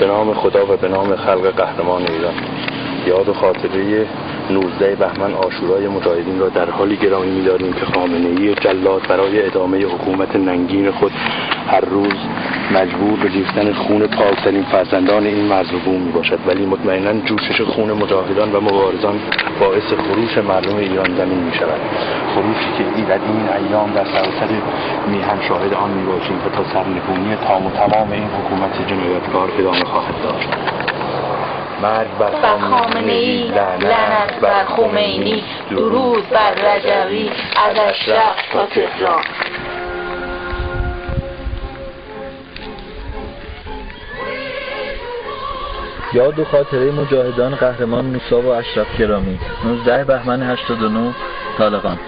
به نام خدا و به نام خلق قهرمان ایران. یاد و خاطره 19 بهمن عاشورای مجاهدین را در حالی گرامی می‌داریم که خامنه‌ای جلاد برای ادامه حکومت ننگین خود هر روز مجبور به ریختن خون پاکترین فرزندان این مرز و بوم میباشد، ولی مطمئناً جوشش خون مجاهدان و مبارزان باعث خروش مردم ایران زمین میشود، خروشی که در این ایام در سراسر میهن شاهد آن میباشیم و تا سرنگونی تام و تمام این حکومت جنایتکار ادامه خواهد داشت. مرگ بر خامنه‌ای، لعنت بر خمینی، درود بر رجوی از اشرف تا تهران. یاد و خاطره مجاهدان قهرمان موسی و اشرف گرامی 19 بهمن 89 طالقان.